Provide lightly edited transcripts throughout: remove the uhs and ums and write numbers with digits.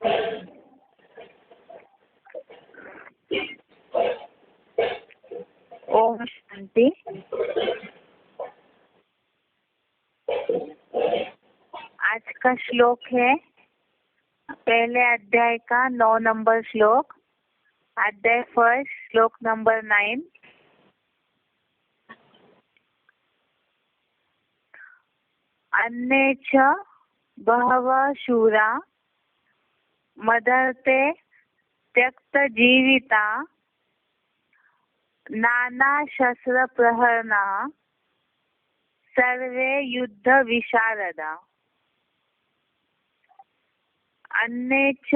ओम शांति। आज का श्लोक है पहले अध्याय का 9 नंबर श्लोक, अध्याय फर्स्ट, श्लोक नंबर 9। अन्ये च बहवः शूरा मदर्थे त्यक्त जीविता नाना शस्त्र प्रहरणा सर्वे युद्ध विशारदा। अन्ये च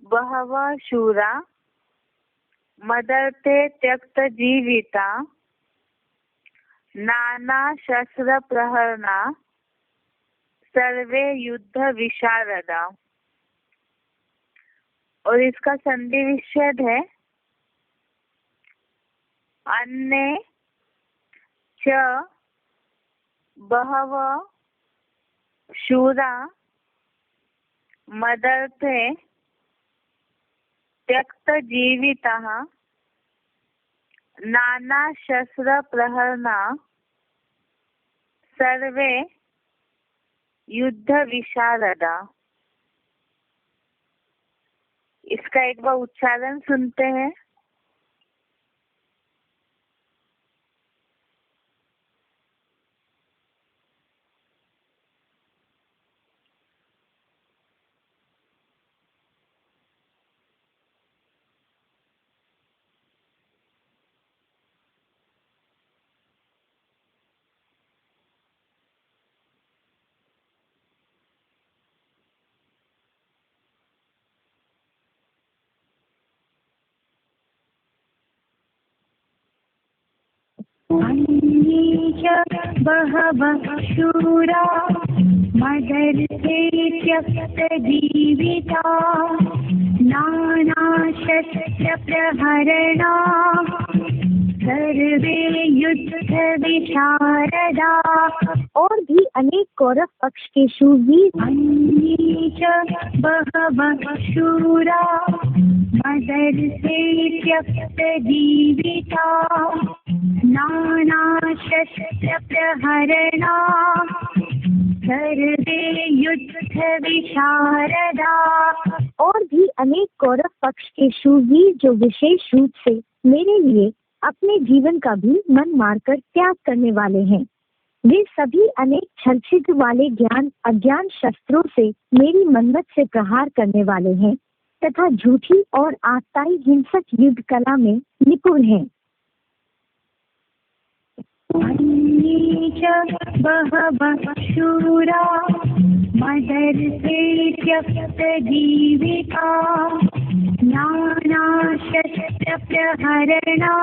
बहवः शूरा मदर्थे त्यक्त जीविता नाना शस्त्र प्रहरणा सर्वे युद्ध विशारदा। और इसका संधि विच्छेद है अन्ये च बहवः शूरा मदर्थे त्यक्त जीविताः नाना शस्त्र प्रहरणा सर्वे युद्ध विशारदा। इसका एक बार उच्चारण सुनते हैं। अन्ये च बहवः शूरा मदर्थे त्यक्तजीविता नानाशस्त्रप्रहरणा सर्वे युद्ध विशारदा। और भी अनेक कौरव पक्ष के शूरवीर अन्ये च बहवः शूरा मदर्थे त्यक्तजीविता नाना शस्त्र प्रहरणा सर्वे युद्ध विशारदा। और भी अनेक कौरव पक्ष के शूरवीर जो विशेष रूप से मेरे लिए अपने जीवन का भी मन मारकर त्याग करने वाले हैं, वे सभी अनेक छल छिद्र वाले ज्ञान अज्ञान शस्त्रों से मेरी मनमत से प्रहार करने वाले हैं तथा झूठी और आत्ताई हिंसक युद्ध कला में निपुण हैं। अन्ये च बहवः शूरा मदर्थे त्यक्तजीविता नाना शस्त्र प्रहरणा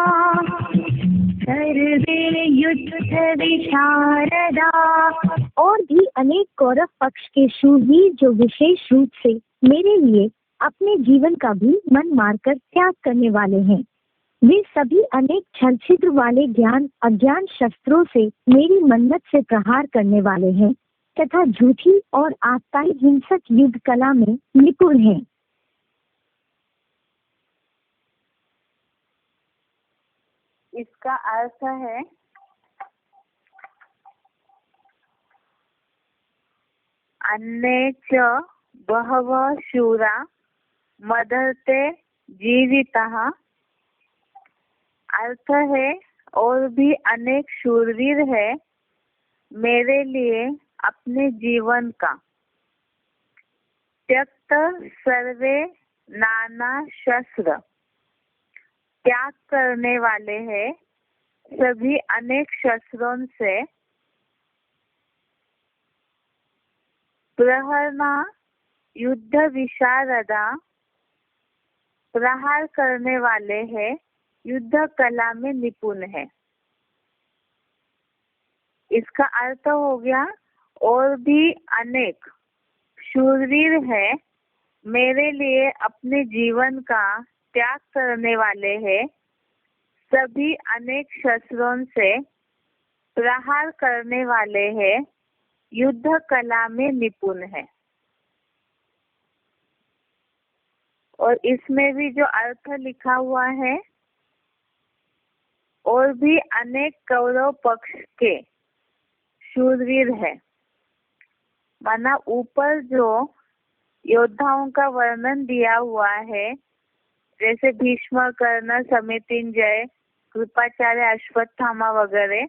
सर्वे युद्ध विशारदा। और भी अनेक कौरव पक्ष के शूरवीर जो विशेष रूप से मेरे लिए अपने जीवन का भी मन मारकर त्याग करने वाले हैं, वे सभी अनेक छल छिद्र वाले ज्ञान अज्ञान शस्त्रों से मेरी मनमत से प्रहार करने वाले हैं तथा झूठी और आत्ताई हिंसक युद्ध कला में निपुण हैं। इसका अर्थ है अन्ये च बहवः शूरा मदर्थे जीविताः। अर्थ है और भी अनेक शूरवीर है मेरे लिए अपने जीवन का त्यक्त सर्वे नाना शस्त्र त्याग करने वाले हैं सभी अनेक शस्त्रों से प्रहरणा युद्ध विशारदा प्रहार करने वाले हैं युद्ध कला में निपुण है। इसका अर्थ हो गया और भी अनेक शूरवीर है मेरे लिए अपने जीवन का त्याग करने वाले हैं सभी अनेक शस्त्रों से प्रहार करने वाले हैं युद्ध कला में निपुण है। और इसमें भी जो अर्थ लिखा हुआ है, और भी अनेक कौरव पक्ष के शूरवीर है। माना ऊपर जो योद्धाओं का वर्णन दिया हुआ है, जैसे भीष्म, कर्ण, समितिंजय, कृपाचार्य, अश्वत्थामा वगैरह,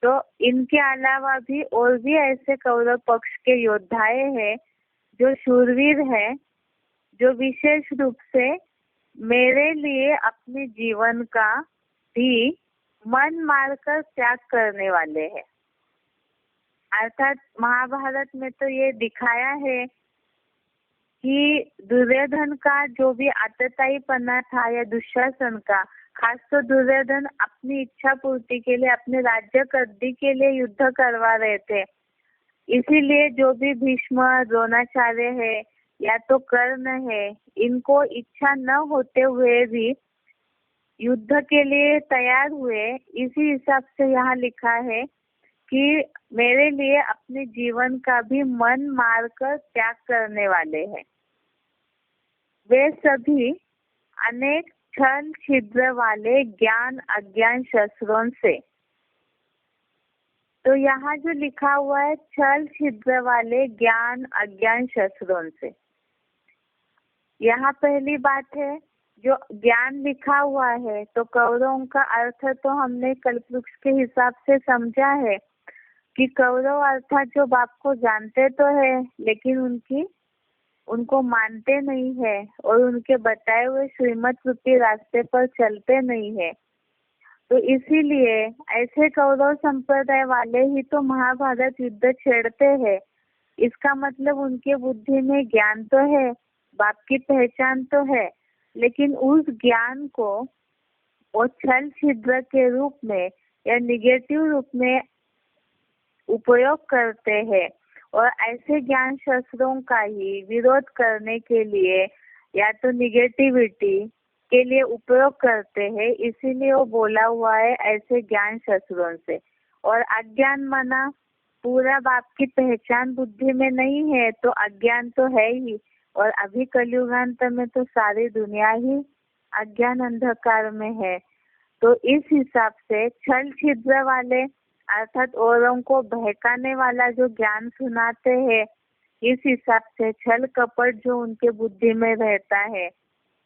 तो इनके अलावा भी और भी ऐसे कौरव पक्ष के योद्धाएं हैं जो शूरवीर हैं, जो विशेष रूप से मेरे लिए अपने जीवन का भी मन मारकर त्याग करने वाले हैं। अर्थात महाभारत में तो ये दिखाया है कि दुर्योधन का जो भी आतताईपना था, या दुशासन का, खास तो दुर्योधन अपनी इच्छा पूर्ति के लिए, अपने राज्य गद्दी के लिए युद्ध करवा रहे थे। इसीलिए जो भी भीष्म, द्रोणाचार्य है या तो कर्ण है, इनको इच्छा न होते हुए भी युद्ध के लिए तैयार हुए। इसी हिसाब से यहाँ लिखा है कि मेरे लिए अपने जीवन का भी मन मारकर त्याग करने वाले हैं। वे सभी अनेक छल छिद्र वाले ज्ञान अज्ञान शस्त्रों से। तो यहाँ जो लिखा हुआ है छल छिद्र वाले ज्ञान अज्ञान शस्त्रों से, यहाँ पहली बात है जो ज्ञान लिखा हुआ है, तो कौरवों का अर्थ तो हमने कल्पवृक्ष के हिसाब से समझा है कि कौरव अर्थात जो बाप को जानते तो है लेकिन उनको मानते नहीं है और उनके बताए हुए श्रीमत रूपी रास्ते पर चलते नहीं है। तो इसीलिए ऐसे कौरव संप्रदाय वाले ही तो महाभारत युद्ध छेड़ते हैं। इसका मतलब उनके बुद्धि में ज्ञान तो है, बाप की पहचान तो है, लेकिन उस ज्ञान को वो छल छिद्र के रूप में या निगेटिव रूप में उपयोग करते हैं और ऐसे ज्ञान शस्त्रों का ही विरोध करने के लिए या तो निगेटिविटी के लिए उपयोग करते हैं। इसीलिए वो बोला हुआ है ऐसे ज्ञान शस्त्रों से। और अज्ञान माना पूरा बाप की पहचान बुद्धि में नहीं है तो अज्ञान तो है ही। और अभी कलयुगांत में तो सारी दुनिया ही अज्ञान अंधकार में है। तो इस हिसाब से छल छिद्र वाले अर्थात औरों को बहकाने वाला जो ज्ञान सुनाते हैं, इस हिसाब से छल कपट जो उनके बुद्धि में रहता है,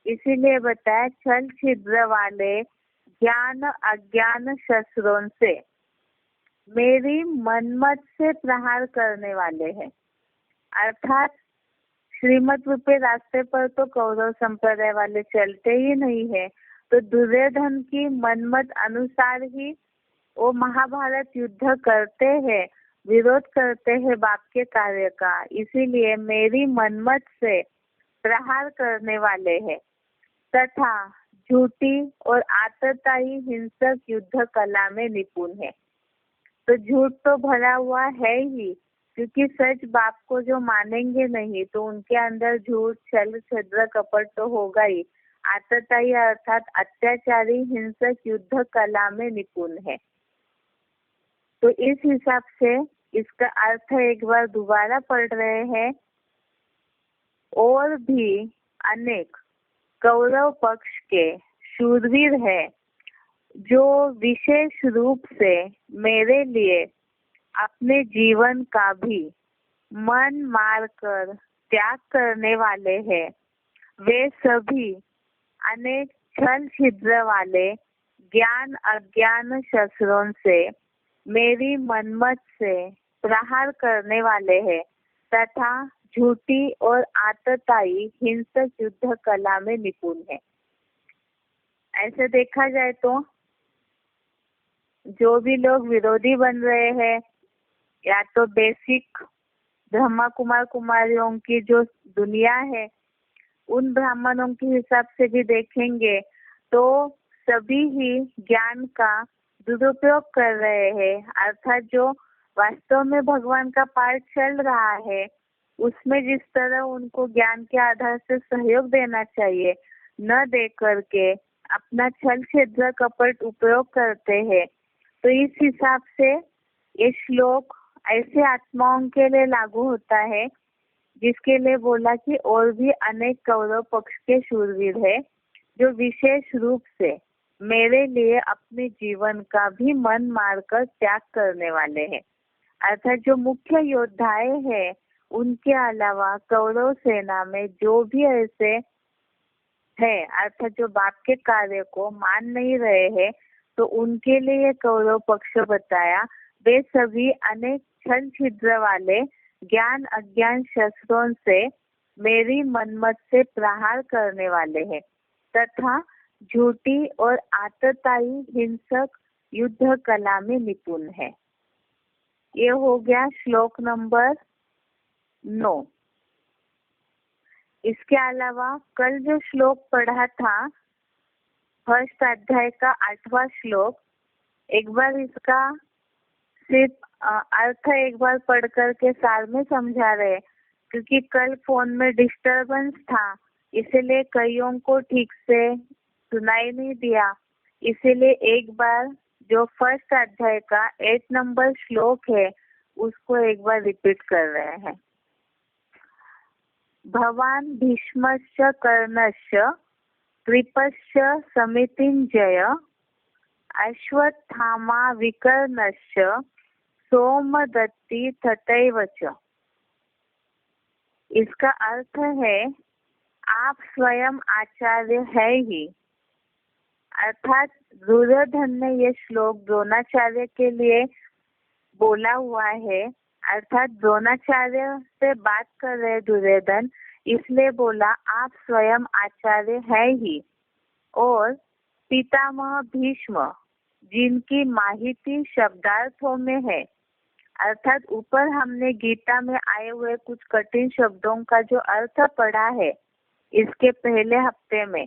इसीलिए बताया छल छिद्र वाले ज्ञान अज्ञान शस्त्रों से मेरी मनमत से प्रहार करने वाले हैं। अर्थात श्रीमत रूपे रास्ते पर तो कौरव संप्रदाय वाले चलते ही नहीं है, तो दुर्योधन की मनमत अनुसार ही वो महाभारत युद्ध करते हैं, विरोध करते हैं बाप के कार्य का। इसीलिए मेरी मनमत से प्रहार करने वाले हैं तथा झूठी और आतताई हिंसक युद्ध कला में निपुण है। तो झूठ तो भरा हुआ है ही, क्योंकि सच बाप को जो मानेंगे नहीं तो उनके अंदर झूठ छल छिद्र कपट तो होगा ही। आतताई अर्थात अत्याचारी हिंसक युद्ध कला में निपुण है। तो इस हिसाब से इसका अर्थ एक बार दोबारा पढ़ रहे हैं। और भी अनेक कौरव पक्ष के शूरवीर है जो विशेष रूप से मेरे लिए अपने जीवन का भी मन मारकर त्याग करने वाले हैं। वे सभी अनेक छल छिद्र वाले ज्ञान अज्ञान शस्त्रों से मेरी मनमत से प्रहार करने वाले हैं तथा झूठी और आतताई हिंसक युद्ध कला में निपुण है। ऐसे देखा जाए तो जो भी लोग विरोधी बन रहे हैं या तो बेसिक ब्रह्मा कुमार कुमारियों की जो दुनिया है, उन ब्राह्मणों के हिसाब से भी देखेंगे तो सभी ही ज्ञान का दुरुपयोग कर रहे हैं। अर्थात जो वास्तव में भगवान का पाठ चल रहा है उसमें जिस तरह उनको ज्ञान के आधार से सहयोग देना चाहिए, न दे करके अपना छल छिद्र कपट उपयोग करते हैं। तो इस हिसाब से ये श्लोक ऐसे आत्माओं के लिए लागू होता है जिसके लिए बोला कि और भी अनेक कौरव पक्ष के शूरवीर है जो विशेष रूप से मेरे लिए अपने जीवन का भी मन मारकर त्याग करने वाले हैं। अर्थात जो मुख्य योद्धाएं हैं उनके अलावा कौरव सेना में जो भी ऐसे है अर्थात जो बाप के कार्य को मान नहीं रहे हैं तो उनके लिए कौरव पक्ष बताया। वे सभी अनेक छल छिद्र वाले ज्ञान अज्ञान शस्त्रों से मेरी मनमत से प्रहार करने वाले हैं तथा झूठी और आतताई हिंसक युद्ध कला में निपुण है। ये हो गया श्लोक नंबर 9। इसके अलावा कल जो श्लोक पढ़ा था फर्स्ट अध्याय का 8वां श्लोक, एक बार इसका सिर्फ अर्थ एक बार पढ़ करके सार में समझा रहे क्योंकि कल फोन में डिस्टरबेंस था इसीलिए कईयों को ठीक से सुनाई नहीं दिया। इसीलिए एक बार जो फर्स्ट अध्याय का 8 नंबर श्लोक है उसको एक बार रिपीट कर रहे हैं। भवान भीष्मश्च कर्णश्च कृपश्च समितिञ्जय अश्वत्थामा विकर्णश्च सोमदत्ति तथैव च। इसका अर्थ है आप स्वयं आचार्य है ही। अर्थात दुर्योधन ने ये श्लोक द्रोणाचार्य के लिए बोला हुआ है। अर्थात द्रोणाचार्य से बात कर रहे दुर्योधन इसलिए बोला आप स्वयं आचार्य है ही। और पितामह भीष्म जिनकी माहिती शब्दार्थों में है अर्थात ऊपर हमने गीता में आए हुए कुछ कठिन शब्दों का जो अर्थ पढ़ा है इसके पहले हफ्ते में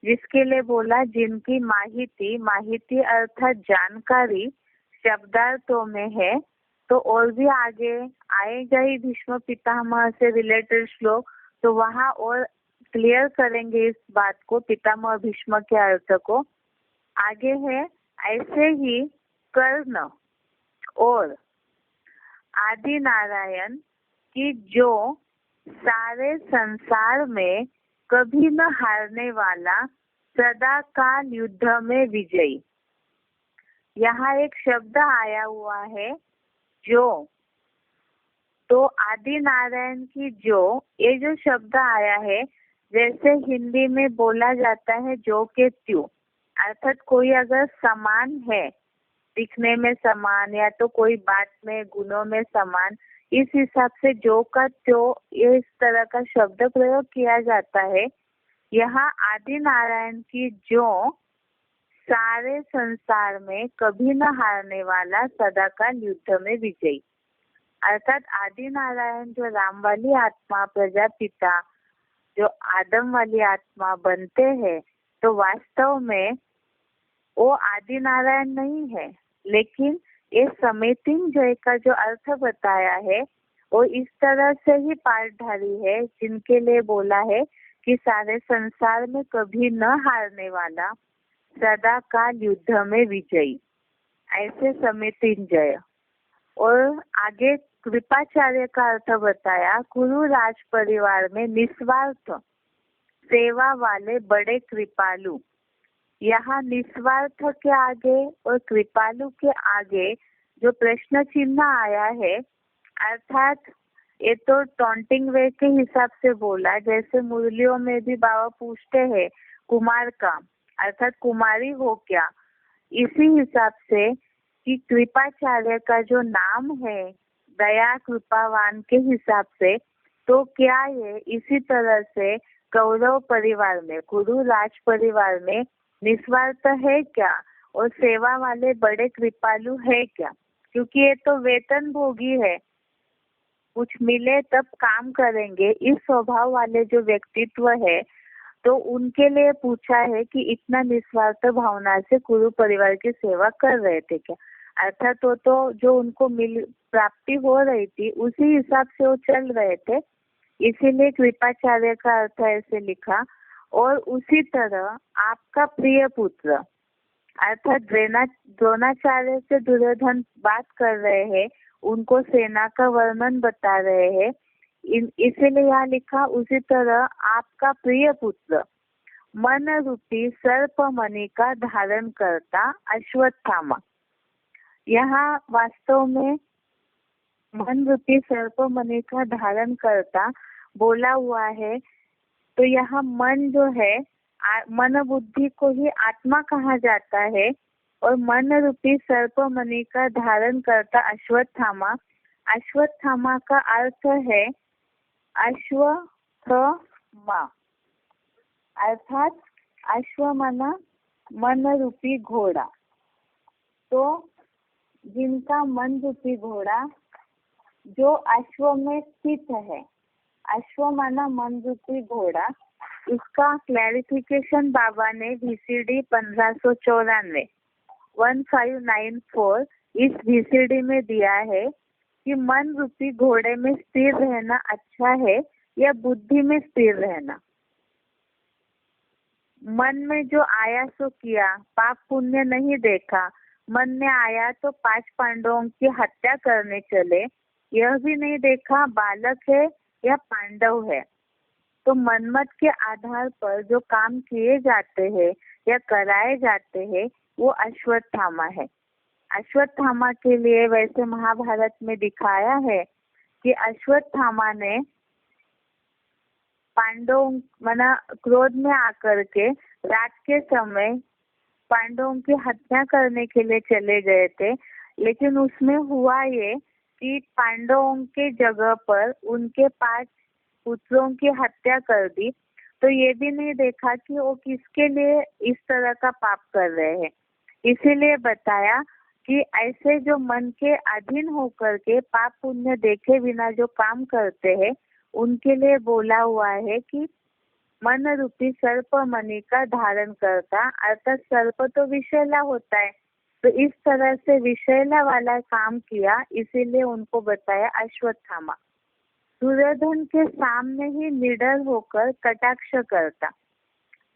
जिसके लिए बोला जिनकी माहिती अर्थात जानकारी शब्दार्थों में है। तो और भी आगे आएगा ही भीष्म पितामह से रिलेटेड श्लोक तो वहाँ और क्लियर करेंगे इस बात को पितामह भीष्म के अर्थ को। आगे है ऐसे ही कर्ण और आदि नारायण की जो सारे संसार में कभी न हारने वाला सदा काल युद्ध में विजयी। यहाँ एक शब्द आया हुआ है जो, तो आदि नारायण की जो ये जो शब्द आया है जैसे हिंदी में बोला जाता है जो के त्यू अर्थात कोई अगर समान है दिखने में समान या तो कोई बात में गुणों में समान इस हिसाब से जो का त्यो ये इस तरह का शब्द प्रयोग किया जाता है। यहाँ आदि नारायण की जो सारे संसार में कभी न हारने वाला सदाकाल युद्ध में विजयी। अर्थात आदि नारायण जो राम वाली आत्मा प्रजापिता जो आदम वाली आत्मा बनते हैं तो वास्तव में वो आदि नारायण नहीं है लेकिन ये समेतिन जय का जो अर्थ बताया है वो इस तरह से ही पाठधारी है जिनके लिए बोला है कि सारे संसार में कभी न हारने वाला सदा काल युद्ध में विजयी ऐसे समेतिन जय। और आगे कृपाचार्य का अर्थ बताया कुरु राज परिवार में निस्वार्थ सेवा वाले बड़े कृपालु। यहाँ निस्वार्थ के आगे और कृपालु के आगे जो प्रश्न चिन्ह आया है अर्थात ये तो टॉन्टिंग वे के हिसाब से बोला जैसे मुरलियों में भी बाबा पूछते हैं कुमार का अर्थात कुमारी हो क्या, इसी हिसाब से कि कृपाचार्य का जो नाम है दया कृपावान के हिसाब से तो क्या ये इसी तरह से कौरव परिवार में कुरु राज परिवार में निस्वार्थ है क्या और सेवा वाले बड़े कृपालु है क्या, क्योंकि ये तो वेतन भोगी है कुछ मिले तब काम करेंगे इस स्वभाव वाले जो व्यक्तित्व है तो उनके लिए पूछा है कि इतना निस्वार्थ भावना से कुरु परिवार की सेवा कर रहे थे क्या। अर्थात तो जो उनको मिल प्राप्ति हो रही थी उसी हिसाब से वो चल रहे थे इसीलिए कृपाचार्य का अर्थ ऐसे लिखा। और उसी तरह आपका प्रिय पुत्र अर्थात द्रोणाचार्य से दुर्योधन बात कर रहे हैं उनको सेना का वर्णन बता रहे हैं इसीलिए यहाँ लिखा, उसी तरह आपका प्रिय पुत्र मन रूपी सर्प मणि का धारण करता अश्वत्थामा। यहाँ वास्तव में मन रूपी सर्प मणि का धारण करता बोला हुआ है। तो यहाँ मन जो है, मन बुद्धि को ही आत्मा कहा जाता है, और मन रूपी सर्प मणि का धारण करता अश्वत्थामा। अश्वत्थामा का अर्थ है अश्वत्थमा, अर्थात अश्व मना मन रूपी घोड़ा। तो जिनका मन रूपी घोड़ा जो अश्व में स्थित है, अश्व माना मन रूपी घोड़ा, इसका क्लैरिफिकेशन बाबा ने VCD 1594 1594 इस VCD में दिया है कि मन रूपी घोड़े में स्थिर रहना अच्छा है या बुद्धि में स्थिर रहना। मन में जो आया सो किया, पाप पुण्य नहीं देखा, मन में आया तो 5 पांडवों की हत्या करने चले, यह भी नहीं देखा बालक है या पांडव है। तो मनमत के आधार पर जो काम किए जाते हैं या कराए जाते हैं वो अश्वत्थामा है। अश्वत्थामा के लिए वैसे महाभारत में दिखाया है कि अश्वत्थामा ने पांडवों मना क्रोध में आकर के रात के समय पांडवों की हत्या करने के लिए चले गए थे, लेकिन उसमें हुआ ये कि पांडवों के जगह पर उनके 5 पुत्रों की हत्या कर दी। तो ये भी नहीं देखा कि वो किसके लिए इस तरह का पाप कर रहे हैं। इसीलिए बताया कि ऐसे जो मन के अधीन होकर के पाप पुण्य देखे बिना जो काम करते हैं उनके लिए बोला हुआ है कि मन रूपी सर्प मणि का धारण करता, अर्थात सर्प तो विषैला होता है, तो इस तरह से विषैला वाला काम किया, इसीलिए उनको बताया अश्वत्थामा। दुर्योधन के सामने ही निडर होकर कटाक्ष करता।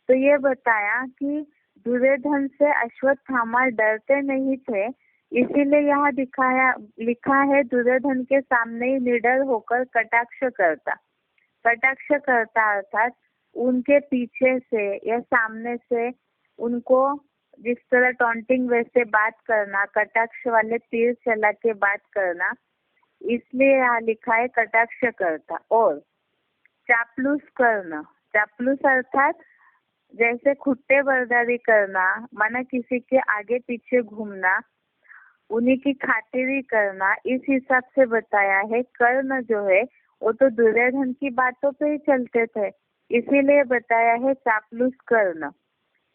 तो ये बताया कि दुर्योधन से अश्वत्थामा डरते नहीं थे, इसीलिए यहाँ लिखा है दुर्योधन के सामने ही निडर होकर कटाक्ष करता। कटाक्ष करता अर्थात उनके पीछे से या सामने से उनको जिस तरह टॉन्टिंग वैसे बात करना, कटाक्ष वाले तीर चला के बात करना, इसलिए यहाँ लिखा है कटाक्ष करता। और चापलूस करना, चापलूस अर्थात जैसे खुट्टे बर्दारी करना, माना किसी के आगे पीछे घूमना, उन्हीं की खातिरी करना, इस हिसाब से बताया है। कर्ण जो है वो तो दुर्योधन की बातों पे ही चलते थे, इसीलिए बताया है चापलूस कर्ण।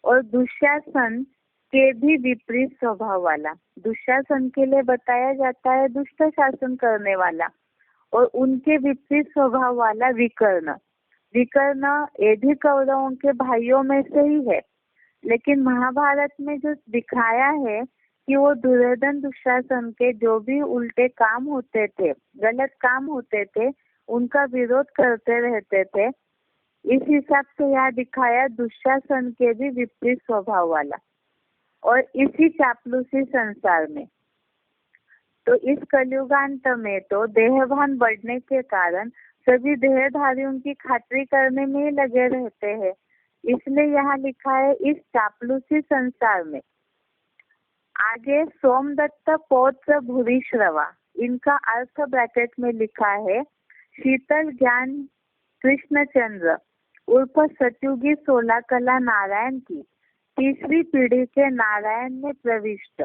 और दुशासन के भी विपरीत स्वभाव वाला, दुशासन के लिए बताया जाता है दुष्ट शासन करने वाला, और उनके विपरीत स्वभाव वाला विकर्ण। विकर्ण ये भी कौरवों के भाइयों में से ही है, लेकिन महाभारत में जो दिखाया है कि वो दुर्योधन दुशासन के जो भी उल्टे काम होते थे, गलत काम होते थे, उनका विरोध करते रहते थे। इस हिसाब से यहाँ दिखाया दुशासन के भी विपरीत स्वभाव वाला, और इसी चापलूसी संसार में। तो इस कलयुगांत में तो देहभान बढ़ने के कारण सभी देहधारियों की खातिरी करने में ही लगे रहते हैं, इसलिए यहाँ लिखा है इस चापलूसी संसार में। आगे सोमदत्त पौत्र भूरिश्रवा, इनका अर्थ ब्रैकेट में लिखा है शीतल ज्ञान कृष्णचंद्र उर्फ सतयुगी 16 कला नारायण की 3री पीढ़ी के नारायण में प्रविष्ट।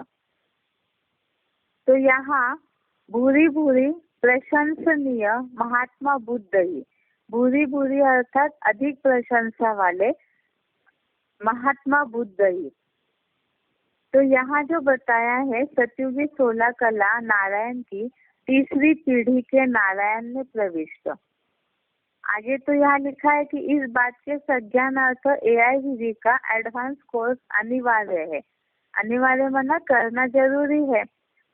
तो यहाँ भूरी भूरी प्रशंसनीय महात्मा बुद्ध ही, भूरी भूरी अर्थात अधिक प्रशंसा वाले महात्मा बुद्ध ही। तो यहाँ जो बताया है सतयुगी 16 कला नारायण की 3री पीढ़ी के नारायण में प्रविष्ट। आगे तो यहाँ लिखा है कि इस बात के संज्ञानार्थ AIVV का एडवांस कोर्स अनिवार्य है। अनिवार्य माना करना जरूरी है,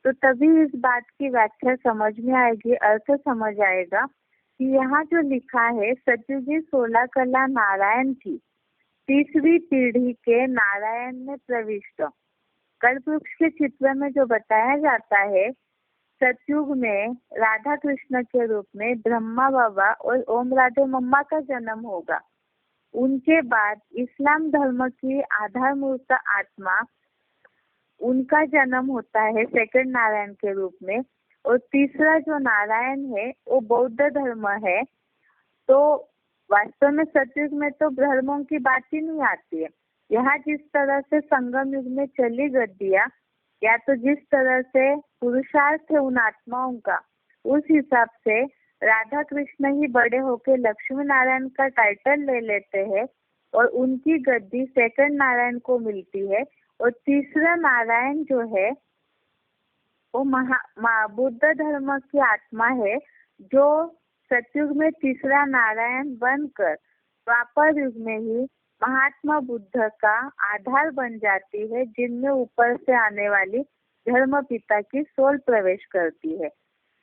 तो तभी इस बात की व्याख्या समझ में आएगी, अर्थ समझ आएगा कि यहाँ जो लिखा है सतयुगी 16 कला नारायण की 3री पीढ़ी के नारायण में प्रविष्ट। कल्पवृक्ष के चित्र में जो बताया जाता है सतयुग में राधा कृष्ण के रूप में ब्रह्मा बाबा और ओम राधे मम्मा का जन्म होगा। उनके बाद इस्लाम धर्म की आधारभूत आत्मा, उनका जन्म होता है सेकंड नारायण के रूप में। और तीसरा जो नारायण है वो बौद्ध धर्म है। तो वास्तव में सतयुग में तो धर्मों की बात ही नहीं आती है। यहाँ जिस तरह से संगम युग में चली गद्दियाँ, या तो जिस तरह से पुरुषार्थ है उन आत्माओं का, उस हिसाब से राधा कृष्ण ही बड़े होके लक्ष्मी नारायण का टाइटल ले लेते हैं और उनकी गद्दी सेकंड नारायण को मिलती है। और तीसरा नारायण जो है वो बुद्ध धर्म की आत्मा है, जो सतयुग में तीसरा नारायण बनकर द्वापर युग में ही महात्मा बुद्ध का आधार बन जाती है, जिनमें ऊपर से आने वाली धर्म पिता की सोल प्रवेश करती है।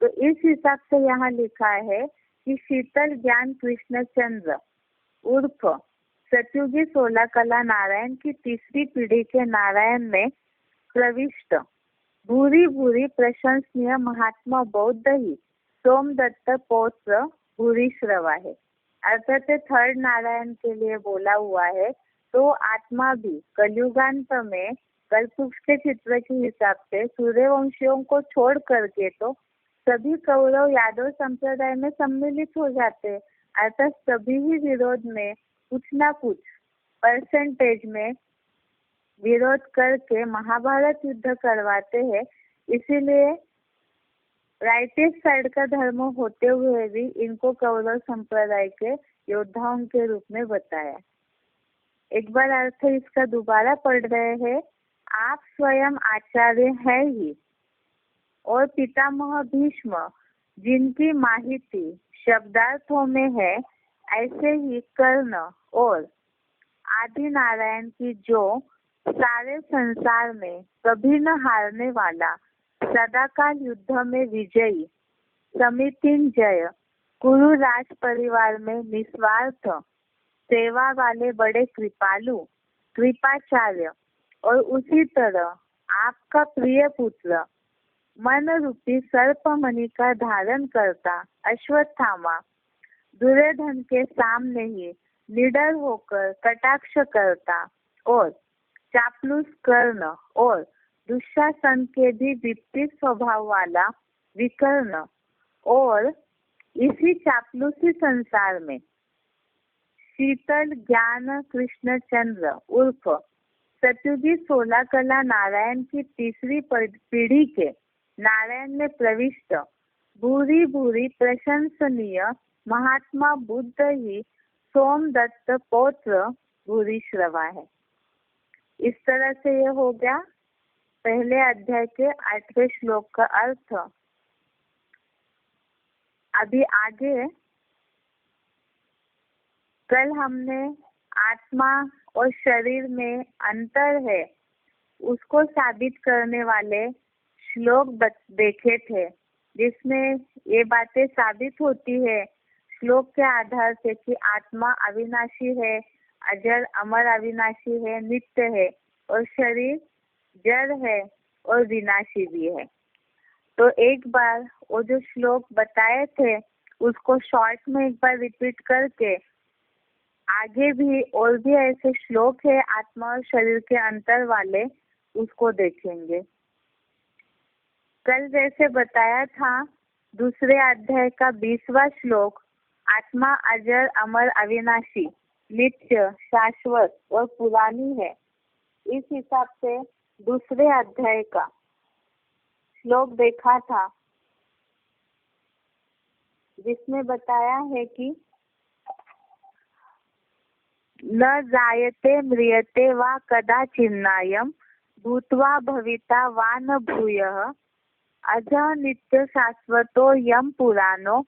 तो इस हिसाब से यहाँ लिखा है कि शीतल ज्ञान कृष्ण चंद्र उर्फ सतयुगी 16 कला नारायण की तीसरी पीढ़ी के नारायण में प्रविष्ट भूरी भूरी प्रशंसनीय महात्मा बौद्ध ही सोमदत्त पौत्र भूरी श्रवा है। अर्थात थर्ड नारायण के लिए बोला हुआ है। तो आत्मा भी कलयुगांत में कल्पवृक्ष के चित्र के हिसाब से सूर्यवंशियों को छोड़ करके तो सभी कौरव यादव संप्रदाय में सम्मिलित हो जाते हैं। अर्थात सभी ही विरोध में कुछ ना कुछ परसेंटेज में विरोध करके महाभारत युद्ध करवाते हैं। इसीलिए राइटिस्ट साइड का धर्म होते हुए भी इनको कौरव संप्रदाय के योद्धाओं के रूप में बताया। एक बार अर्थ इसका दोबारा पढ़ रहे हैं। आप स्वयं आचार्य है ही और पितामह भीष्म जिनकी माहिती शब्दार्थों में है, ऐसे ही कर्ण और आदि नारायण की जो सारे संसार में कभी न हारने वाला सदाकाल युद्ध में विजयी समितिंजय कुरु राज परिवार में निस्वार्थ सेवा वाले बड़े कृपालु कृपाचार्य और उसी तरह आपका प्रिय पुत्र मन रूपी सर्पमणि का धारण करता अश्वत्थामा दुर्योधन के सामने ही निडर होकर कटाक्ष करता और चापलूस कर्ण और दुशासन के भी विपरीत स्वभाव वाला विकर्ण और इसी चापलूसी संसार में शीतल ज्ञान कृष्ण चंद्र उर्फ सतयुगी 16 कला नारायण की तीसरी पीढ़ी के नारायण में प्रविष्ट भूरी भूरी प्रशंसनीय महात्मा बुद्ध ही सोमदत्त पौत्र भूरी श्रवा है। इस तरह से ये हो गया पहले अध्याय के 8वें श्लोक का अर्थ। अभी आगे कल हमने आत्मा और शरीर में अंतर है उसको साबित करने वाले श्लोक देखे थे, जिसमें ये बातें साबित होती है श्लोक के आधार से कि आत्मा अविनाशी है, अजर अमर अविनाशी है, नित्य है और शरीर जड़ है और विनाशी भी है। तो एक बार वो जो श्लोक बताए थे उसको शॉर्ट में एक बार रिपीट करके आगे भी और भी ऐसे श्लोक है आत्मा और शरीर के अंतर वाले, उसको देखेंगे। कल जैसे बताया था दूसरे अध्याय का 20वां श्लोक आत्मा अजर अमर अविनाशी नित्य शाश्वत और पुरानी है। इस हिसाब से दूसरे अध्याय का श्लोक देखा था जिसमें बताया है कि न जायते म्रियते वा कदाचिन्नायं भूत्वा भविता वा न भूयः अजः नित्य शाश्वतो यम पुराणो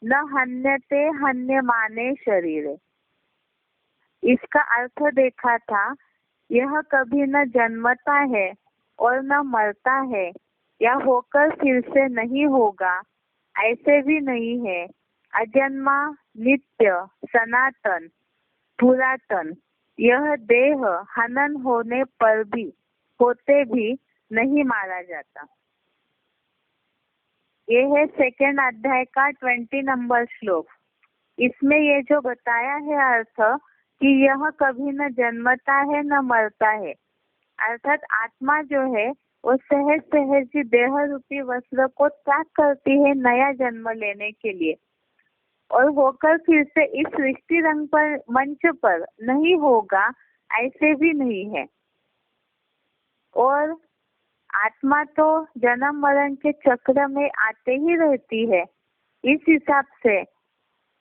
न हन्यते हन्यमाने शरीरे। इसका अर्थ देखा था, यह कभी न जन्मता है और न मरता है या होकर फिर से नहीं होगा, ऐसे भी नहीं है। अजन्मा नित्य सनातन पुरातन यह देह हनन होने पर भी होते भी नहीं मारा जाता। ये है सेकेंड अध्याय का 20 नंबर श्लोक। इसमें ये जो बताया है अर्थ कि यह कभी न जन्मता है न मरता है, अर्थात आत्मा जो है वो सहज सहज ही देह रूपी वस्त्र को त्याग करती है नया जन्म लेने के लिए, और होकर फिर से इस सृष्टि रंग पर मंच पर नहीं होगा ऐसे भी नहीं है। और आत्मा तो जन्म मरण के चक्र में आते ही रहती है। इस हिसाब से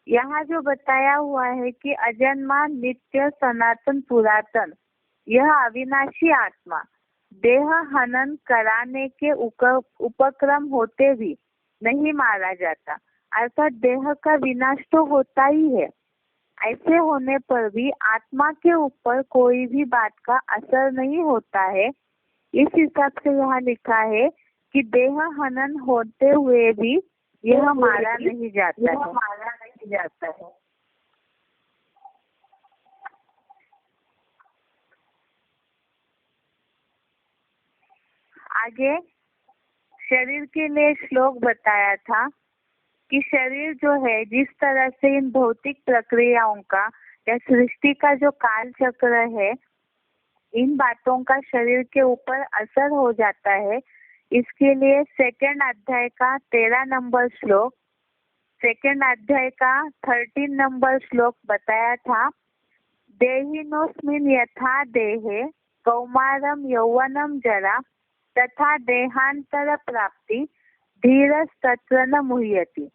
यहाँ जो बताया हुआ है कि अजन्मा नित्य सनातन पुरातन यह अविनाशी आत्मा देह हनन कराने के उपक्रम होते भी नहीं मारा जाता, अर्थात देह का विनाश तो होता ही है। ऐसे होने पर भी आत्मा के ऊपर कोई भी बात का असर नहीं होता है। इस हिसाब से यहाँ लिखा है कि देह हनन होते हुए भी यह मारा नहीं जाता है। आगे शरीर के लिए श्लोक बताया था कि शरीर जो है जिस तरह से इन भौतिक प्रक्रियाओं का या सृष्टि का जो काल चक्र है, इन बातों का शरीर के ऊपर असर हो जाता है। इसके लिए सेकेंड अध्याय का 13 नंबर श्लोक, सेकेंड अध्याय का 13 नंबर श्लोक बताया था। देहिनोस्मिन् यथा देहे कौमारम यौवनम जरा तथा देहांतर प्राप्ति धीरस्तत्र न मुह्यति।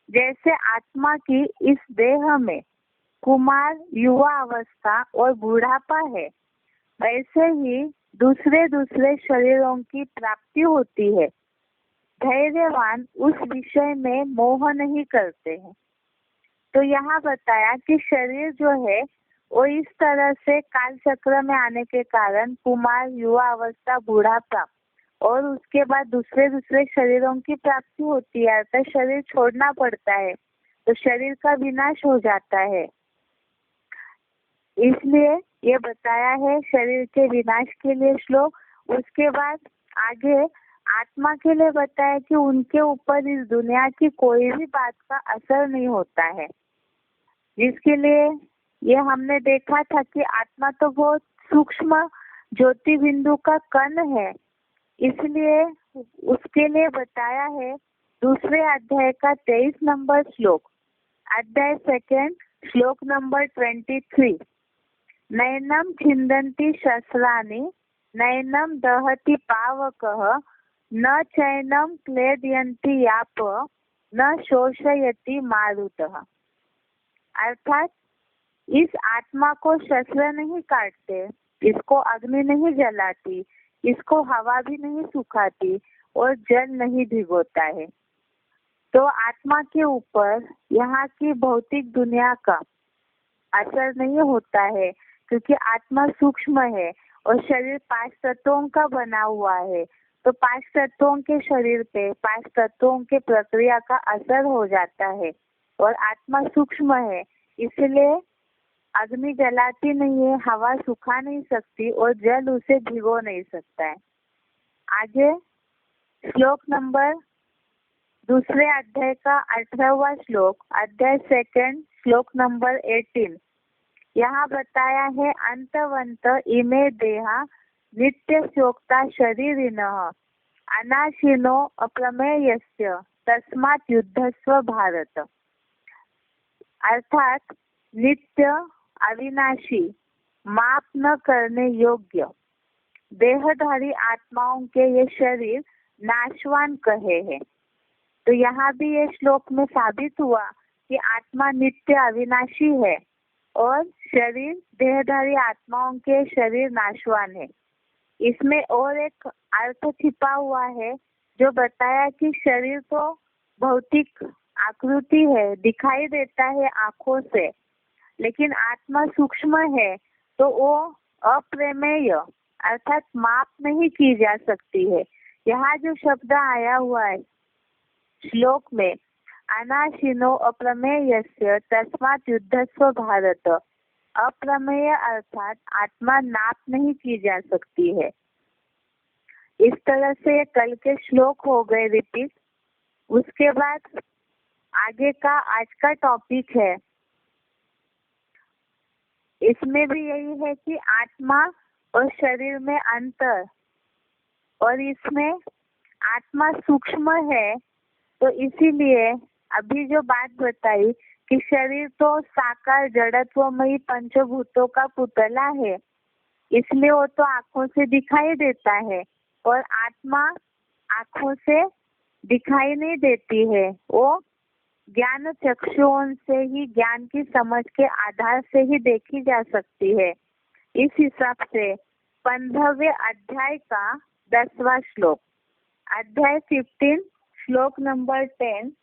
जैसे आत्मा की इस देह में कुमार, युवा अवस्था और बुढ़ापा है, वैसे ही दूसरे दूसरे शरीरों की प्राप्ति होती है। धैर्यवान उस विषय में मोह नहीं करते हैं। तो यहाँ बताया कि शरीर जो है वो इस तरह से काल चक्र में आने के कारण कुमार, युवा अवस्था, बुढ़ापा और उसके बाद दूसरे दूसरे शरीरों की प्राप्ति होती है, अर्थात शरीर छोड़ना पड़ता है, तो शरीर का विनाश हो जाता है। इसलिए ये बताया है शरीर के विनाश के लिए श्लोक। उसके बाद आगे आत्मा के लिए बताया कि उनके ऊपर इस दुनिया की कोई भी बात का असर नहीं होता है, जिसके लिए ये हमने देखा था कि आत्मा तो बहुत सूक्ष्म ज्योति बिंदु का कण है। इसलिए उसके लिए बताया है दूसरे अध्याय का 23 नंबर श्लोक, अध्याय सेकेंड श्लोक नंबर 23। नैनम छिंदन्ति शस्त्राणि नैनम दहति पावकः न चैनम क्लेदयन्ति याप न शोषयति मारुतः। अर्थात इस आत्मा को शस्त्र नहीं काटते, इसको अग्नि नहीं जलाती, इसको हवा भी नहीं सुखाती और जल नहीं भिगोता है। तो आत्मा के ऊपर यहाँ की भौतिक दुनिया का असर नहीं होता है, क्योंकि आत्मा सूक्ष्म है और शरीर 5 तत्वों का बना हुआ है। तो 5 तत्वों के शरीर पे 5 तत्वों के प्रक्रिया का असर हो जाता है, और आत्मा सूक्ष्म है, इसलिए अग्नि जलाती नहीं है, हवा सुखा नहीं सकती और जल उसे भिगो नहीं सकता है। आगे श्लोक नंबर दूसरे अध्याय का 18वां श्लोक, अध्याय सेकेंड श्लोक नंबर 18। यहाँ बताया है अंतवंत इमे देहा नित्य शोक्ता शरीरिणः अनाशिनो अप्रमेयस्य तस्मात् युद्धस्व भारत। अर्थात नित्य, अविनाशी, माप न करने योग्य देहधारी आत्माओं के ये शरीर नाशवान कहे हैं। तो यहाँ भी ये श्लोक में साबित हुआ कि आत्मा नित्य अविनाशी है और शरीर देहधारी आत्माओं के शरीर नाशवान है। इसमें और एक अर्थ छिपा हुआ है जो बताया कि शरीर तो भौतिक आकृति है, दिखाई देता है आंखों से, लेकिन आत्मा सूक्ष्म है, तो वो अप्रमेय अर्थात माप नहीं की जा सकती है। यहाँ जो शब्द आया हुआ है श्लोक में, अनाशिनो अप्रमेयस्य तस्मात् युद्धस्व भारत, अप्रमेय अर्थात आत्मा नाप नहीं की जा सकती है। इस तरह से कल के श्लोक हो गए रिपीट। उसके बाद आगे का आज का टॉपिक है, इसमें भी यही है कि आत्मा और शरीर में अंतर, और इसमें आत्मा सूक्ष्म है, तो इसीलिए अभी जो बात बताई कि शरीर तो साकार जड़त्वमयी पंचभूतों का पुतला है, इसलिए वो तो आंखों से दिखाई देता है, और आत्मा आंखों से दिखाई नहीं देती है, वो ज्ञान चक्षुओं से ही, ज्ञान की समझ के आधार से ही देखी जा सकती है। इस हिसाब से 15वें अध्याय का 10वां श्लोक, अध्याय 15 श्लोक नंबर 10,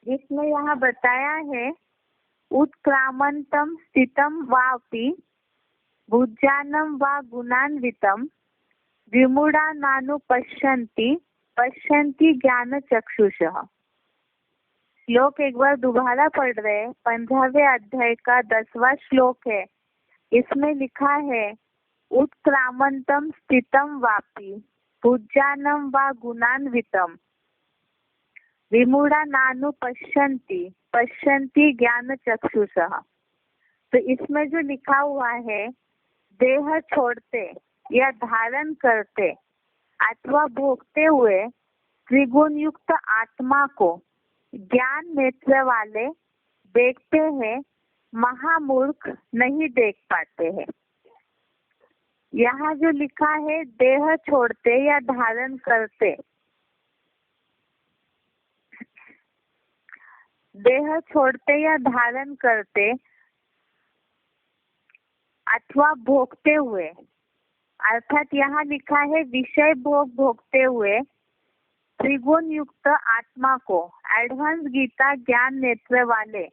जिसमें यहाँ बताया है उत्क्रामंतम स्थितम वापि भुजानम वा गुणान्वितम विमूढ़ा नानु पश्यन्ति पश्यन्ति ज्ञान चक्षुषः। श्लोक एक बार दोबारा पढ़ रहे, 15वें अध्याय का 10वां श्लोक है। इसमें लिखा है उत्क्रामंतम स्थितम वापि भुजानम वा गुणान्वितम विमूढ़ा नानु पश्यन्ति पश्यन्ति ज्ञान चक्षुषः। तो इसमें जो लिखा हुआ है, देह छोड़ते या धारण करते अथवा भोगते हुए त्रिगुण युक्त आत्मा को ज्ञान नेत्र वाले देखते हैं, महामूर्ख नहीं देख पाते हैं। यहाँ जो लिखा है देह छोड़ते या धारण करते, देह छोड़ते या धारण करते अथवा भोगते हुए, अर्थात यहाँ लिखा है विषय भोग भोगते हुए त्रिगुण युक्त आत्मा को एडवांस गीता ज्ञान नेत्र वाले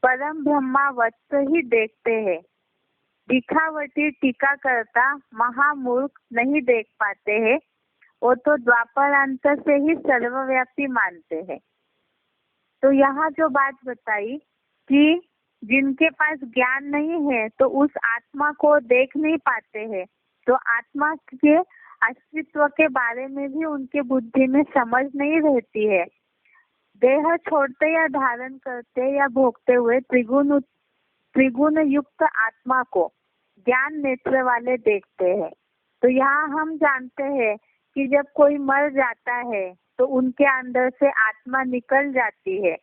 परम ब्रह्मावत ही देखते हैं। दिखावटी टीका करता महामूर्ख नहीं देख पाते हैं, वो तो द्वापरांत से ही सर्वव्यापी मानते हैं। तो यहाँ जो बात बताई कि जिनके पास ज्ञान नहीं है तो उस आत्मा को देख नहीं पाते हैं, तो आत्मा के अस्तित्व के बारे में भी उनके बुद्धि में समझ नहीं रहती है। देह छोड़ते या धारण करते या भोगते हुए त्रिगुण युक्त आत्मा को ज्ञान नेत्र वाले देखते हैं। तो यहाँ हम जानते हैं कि जब कोई मर जाता है तो उनके अंदर से आत्मा निकल जाती है,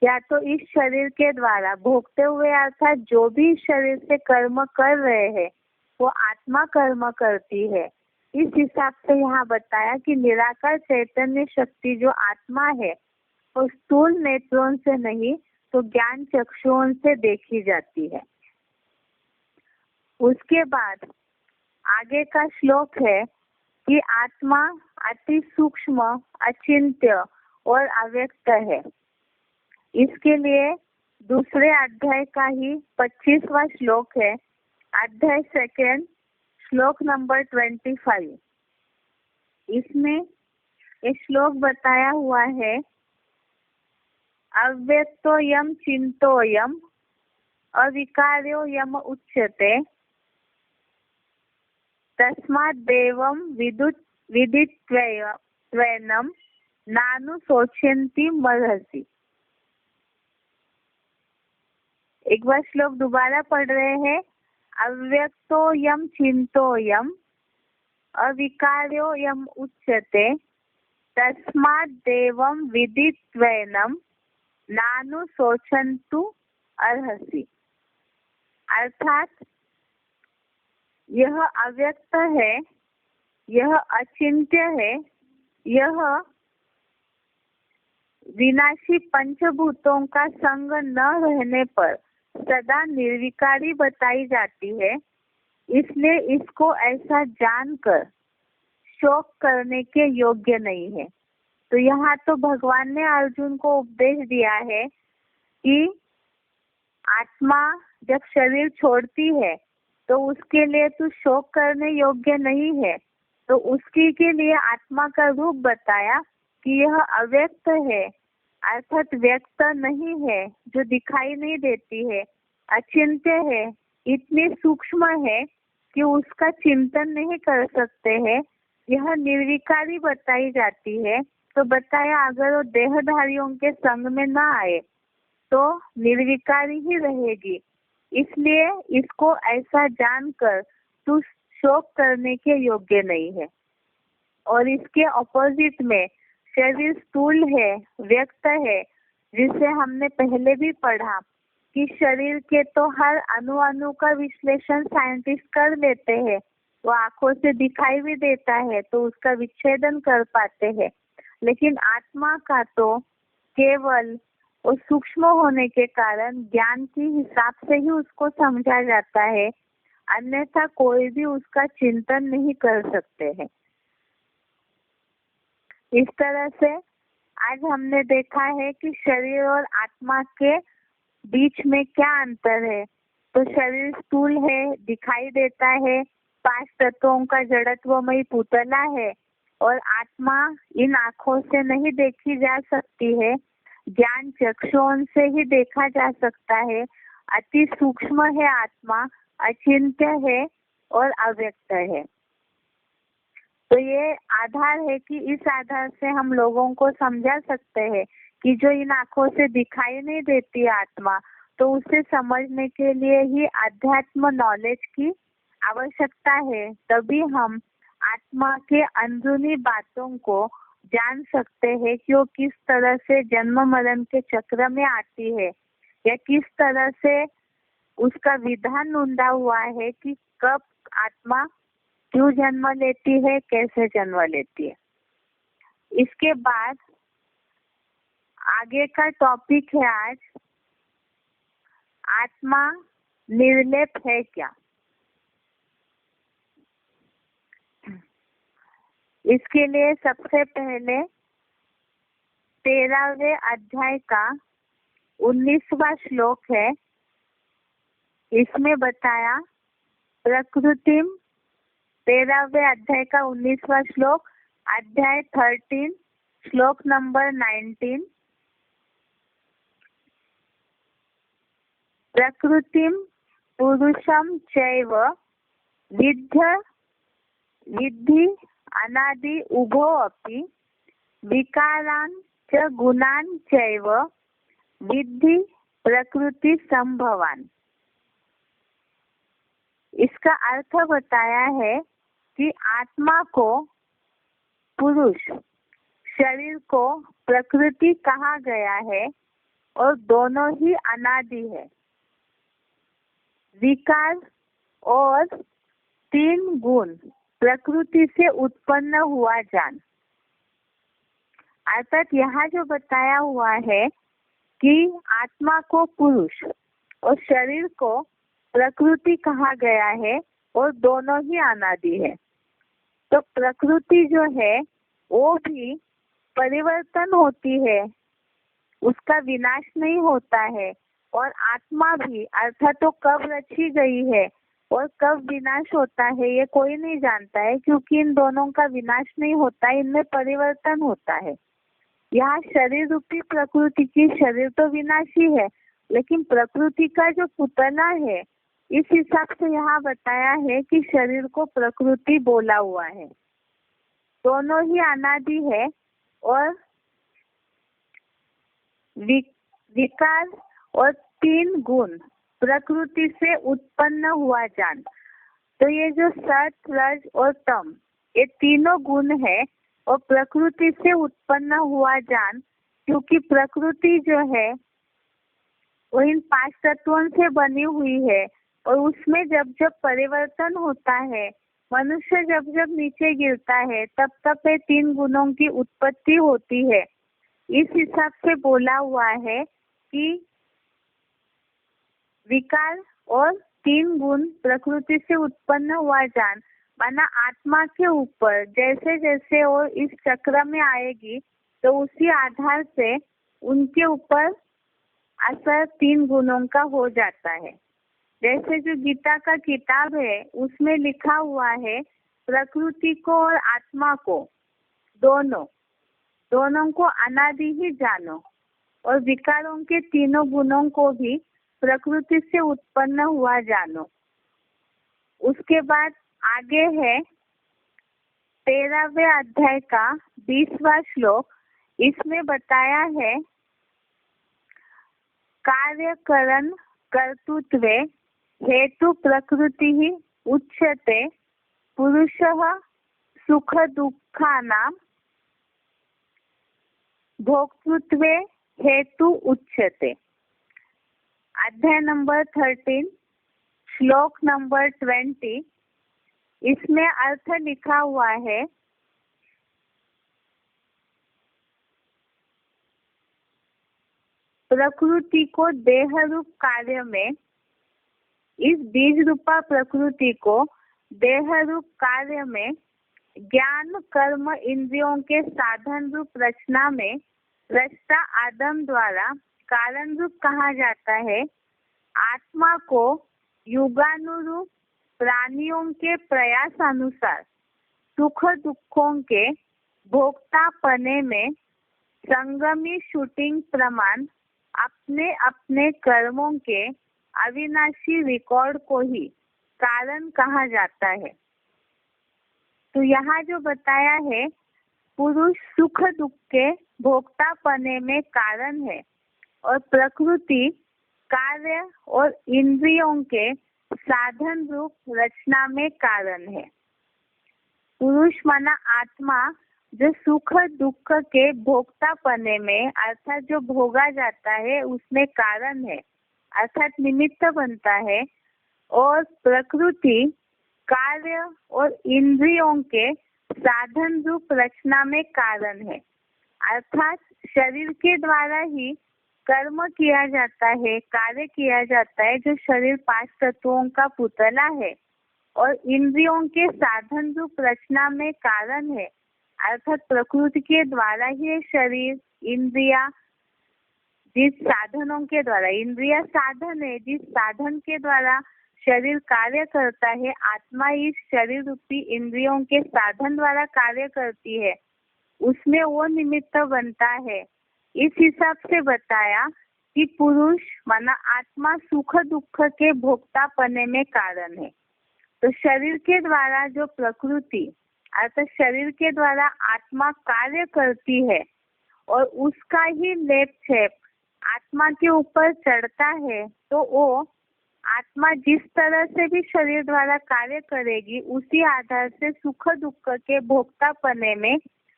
या तो इस शरीर के द्वारा भोगते हुए, अर्थात जो भी शरीर से कर्म कर रहे हैं वो आत्मा कर्म करती है। इस हिसाब से यहाँ बताया कि निराकार चैतन्य शक्ति जो आत्मा है वो स्थूल नेत्रों से नहीं तो ज्ञान चक्षुओं से देखी जाती है। उसके बाद आगे का श्लोक है कि आत्मा अति सूक्ष्म, अचिंत्य और अव्यक्त है। इसके लिए दूसरे अध्याय का ही 25वां श्लोक है, अध्याय 2 श्लोक नंबर 25। इसमें ये श्लोक बताया हुआ है अव्यक्तो यम चिंतोयम अविकार्यो यम उच्यते तस्मात् देवं विदित्वैनं नानु शोचन्ति मर्हसि। एक बार श्लोक दोबारा पढ़ रहे हैं, अव्यक्तो यम चिंतोयम अविकार्यो यम उच्यते तस्मात् देवं विदित्वैनं नानु शोचन्तु अर्हसि। अर्थात यह अव्यक्त है, यह अचिंत्य है, यह विनाशी पंचभूतों का संग न रहने पर सदा निर्विकारी बताई जाती है, इसलिए इसको ऐसा जानकर शोक करने के योग्य नहीं है। तो यहाँ तो भगवान ने अर्जुन को उपदेश दिया है कि आत्मा जब शरीर छोड़ती है तो उसके लिए तू शोक करने योग्य नहीं है, तो उसकी के लिए आत्मा का रूप बताया कि यह अव्यक्त है, अर्थात व्यक्त नहीं है, जो दिखाई नहीं देती है, अचिंत्य है, इतनी सूक्ष्म है कि उसका चिंतन नहीं कर सकते हैं, यह निर्विकारी बताई जाती है, तो बताया अगर वो देहधारियों के संग में न आए तो निर्विकारी ही रहेगी। इसलिए इसको ऐसा जानकर तू शोक करने के योग्य नहीं है। और इसके ऑपोजिट में शरीर स्थूल है, व्यक्त है, जिसे हमने पहले भी पढ़ा कि शरीर के तो हर अणु अणु का विश्लेषण साइंटिस्ट कर लेते हैं। वो आंखों से दिखाई भी देता है तो उसका विच्छेदन कर पाते हैं, लेकिन आत्मा का तो केवल वो सूक्ष्म होने के कारण ज्ञान के हिसाब से ही उसको समझा जाता है, अन्यथा कोई भी उसका चिंतन नहीं कर सकते हैं। इस तरह से आज हमने देखा है कि शरीर और आत्मा के बीच में क्या अंतर है। तो शरीर स्थूल है, दिखाई देता है, 5 तत्वों का जड़त्वमयी पुतला है, और आत्मा इन आँखों से नहीं देखी जा सकती है, ज्ञान चक्षुओं से ही देखा जा सकता है। अति सूक्ष्म है आत्मा, अचिंत्य है और अव्यक्त है। तो ये आधार है कि इस आधार से हम लोगों को समझा सकते हैं कि जो इन आँखों से दिखाई नहीं देती आत्मा, तो उसे समझने के लिए ही अध्यात्म नॉलेज की आवश्यकता है। तभी हम आत्मा के अंदरूनी बातों को जान सकते हैं कि वो किस तरह से जन्म मरण के चक्र में आती है, या किस तरह से उसका विधान ढूंढा हुआ है कि कब आत्मा क्यों जन्म लेती है, कैसे जन्म लेती है। इसके बाद आगे का टॉपिक है आज, आत्मा निर्लेप है क्या। इसके लिए सबसे पहले 13वें अध्याय का 19वां श्लोक है। इसमें बताया प्रकृतिम, 13वें अध्याय का 19वां श्लोक, अध्याय 13 श्लोक नंबर 19। प्रकृतिम पुरुषम चैव विद्धि अनादि उभो अपि विकारान् च गुणान् चैव विद्धि प्रकृति संभवान्। इसका अर्थ बताया है कि आत्मा को पुरुष, शरीर को प्रकृति कहा गया है और दोनों ही अनादि है। विकार और 3 गुण प्रकृति से उत्पन्न हुआ जान। अर्थात यहाँ जो बताया हुआ है कि आत्मा को पुरुष और शरीर को प्रकृति कहा गया है और दोनों ही अनादि है। तो प्रकृति जो है वो भी परिवर्तन होती है, उसका विनाश नहीं होता है, और आत्मा भी, अर्थात तो कब रची गई है और कब विनाश होता है ये कोई नहीं जानता है, क्योंकि इन दोनों का विनाश नहीं होता, इनमें परिवर्तन होता है। यहाँ शरीर रूपी प्रकृति की शरीर तो विनाशी है, लेकिन प्रकृति का जो पुतला है, इस हिसाब से यहाँ बताया है कि शरीर को प्रकृति बोला हुआ है। दोनों ही अनादि है और विकार और 3 गुण प्रकृति से उत्पन्न हुआ जान। तो ये जो सत, रज और तम, ये तीनों गुण है और प्रकृति से उत्पन्न हुआ जान, क्योंकि प्रकृति जो है वो इन 5 तत्वों से बनी हुई है, और उसमें जब जब परिवर्तन होता है, मनुष्य जब जब नीचे गिरता है, तब तब ये 3 गुणों की उत्पत्ति होती है। इस हिसाब से बोला हुआ है कि विकार और 3 गुण प्रकृति से उत्पन्न हुआ जान, माना आत्मा के ऊपर जैसे जैसे वो इस चक्र में आएगी, तो उसी आधार से उनके ऊपर असर 3 गुणों का हो जाता है। जैसे जो गीता का किताब है उसमें लिखा हुआ है, प्रकृति को और आत्मा को दोनों को अनादि ही जानो, और विकारों के 3 गुणों को भी प्रकृति से उत्पन्न हुआ जानो। उसके बाद आगे है 13वें अध्याय का 20वां श्लोक, इसमें बताया है कार्यकरण कर्तृत्वे हेतु प्रकृति ही उच्यते पुरुषः सुख दुःखानां भोक्तृत्वे हेतु उच्यते। अध्याय नंबर 13 श्लोक नंबर 20, इसमें अर्थ लिखा हुआ है प्रकृति को देह रूप कार्य में, इस बीज रूपा प्रकृति को देह रूप कार्य में ज्ञान कर्म इंद्रियों के साधन रूप रचना में रचता आदम द्वारा कारण रूप कहा जाता है। आत्मा को युगानुरूप प्राणियों के प्रयास अनुसार सुख दुखों के भोक्ता पने में संगमी शूटिंग प्रमाण अपने अपने कर्मों के अविनाशी रिकॉर्ड को ही कारण कहा जाता है। तो यहाँ जो बताया है पुरुष सुख दुख के भोक्ता पने में कारण है और प्रकृति कार्य और इंद्रियों के साधन रूप रचना में कारण है। पुरुष माना आत्मा जो सुख दुख के भोक्ता पने में अर्थात जो भोगा जाता है उसमें कारण है अर्थात निमित्त बनता है, और प्रकृति कार्य और इंद्रियों के साधन रूप रचना में कारण है अर्थात शरीर के द्वारा ही कर्म किया जाता है, कार्य किया जाता है जो शरीर 5 तत्वों का पुतला है, और इंद्रियों के साधन रूप रचना में कारण है अर्थात प्रकृति के द्वारा ही शरीर इंद्रिया, जिस साधनों के द्वारा, इंद्रिया साधन है, जिस साधन के द्वारा शरीर कार्य करता है, आत्मा इस शरीर रूपी इंद्रियों के साधन द्वारा कार्य करती है, उसमें वो निमित्त बनता है। इस हिसाब से बताया कि पुरुष माना आत्मा सुख दुख के भोक्ता पने में कारण है। तो शरीर के द्वारा जो प्रकृति अर्थात शरीर के द्वारा आत्मा कार्य करती है और उसका ही लेप छेप आत्मा के ऊपर चढ़ता है, तो वो आत्मा जिस तरह से भी शरीर द्वारा कार्य करेगी उसी आधार से सुख दुख के भोक्ता पने में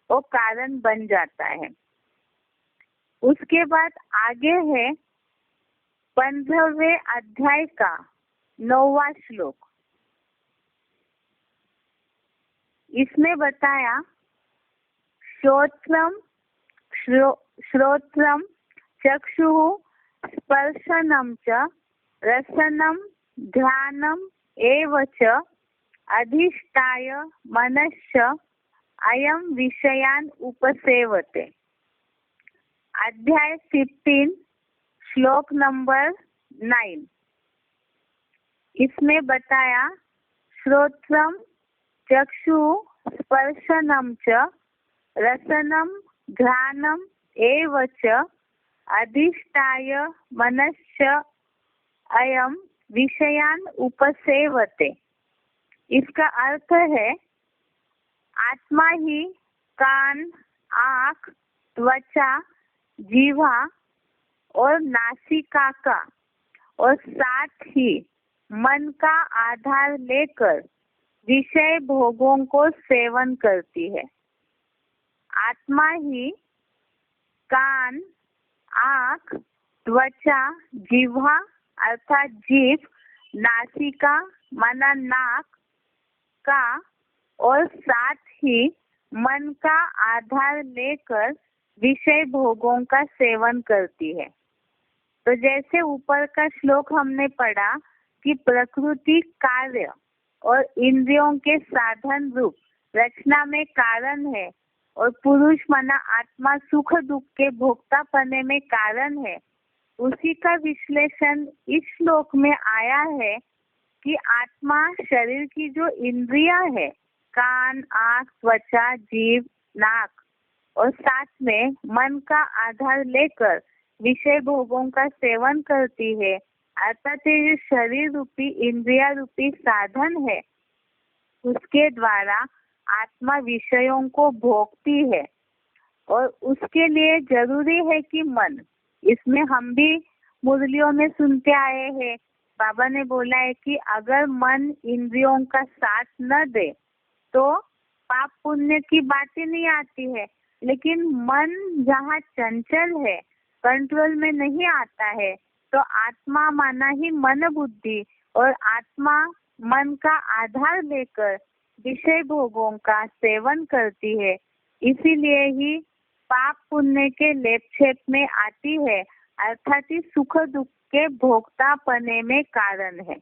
वो कारण बन जाता है। उसके बाद आगे है 15वें अध्याय का 9वां श्लोक। इसमें बताया श्रोत्रम चक्षुः स्पर्शनम च रसनम ध्यानम एव च अधिष्ठाय मनश्च अयम विषयान उपसेवते। अध्याय 15 श्लोक नंबर 9। इसमें बताया श्रोत्रम चक्षु स्पर्शनम च रसनम घ्राणम एव च अधिष्ठाय मनश्च अयम विषयान उपसेवते। इसका अर्थ है आत्मा ही कान, आँख, त्वचा, जीवा और नासिका का और साथ ही मन का आधार लेकर विषय भोगों को सेवन करती है। आत्मा ही कान, आँख, त्वचा, जिह्वा अर्थात जीभ, नासिका माना नाक का और साथ ही मन का आधार लेकर विषय भोगों का सेवन करती है। तो जैसे ऊपर का श्लोक हमने पढ़ा कि प्रकृति कार्य और इंद्रियों के साधन रूप रचना में कारण है और पुरुष माना आत्मा सुख दुख के भोक्ता पने में कारण है, उसी का विश्लेषण इस श्लोक में आया है कि आत्मा शरीर की जो इंद्रिया है कान, आँख, त्वचा, जीभ, नाक और साथ में मन का आधार लेकर विषय भोगों का सेवन करती है अर्थात ये शरीर रूपी इंद्रिया रूपी साधन है उसके द्वारा आत्मा विषयों को भोगती है। और उसके लिए जरूरी है कि मन, इसमें हम भी मुरलियों में सुनते आए हैं, बाबा ने बोला है कि अगर मन इंद्रियों का साथ न दे तो पाप पुण्य की बात ही नहीं आती है। लेकिन मन जहाँ चंचल है, कंट्रोल में नहीं आता है, तो आत्मा माना ही मन बुद्धि, और आत्मा मन का आधार लेकर विषय भोगों का सेवन करती है, इसीलिए ही पाप पुण्य के लेपछेप में आती है, अर्थात ही सुख दुख के भोक्ता पने में कारण है।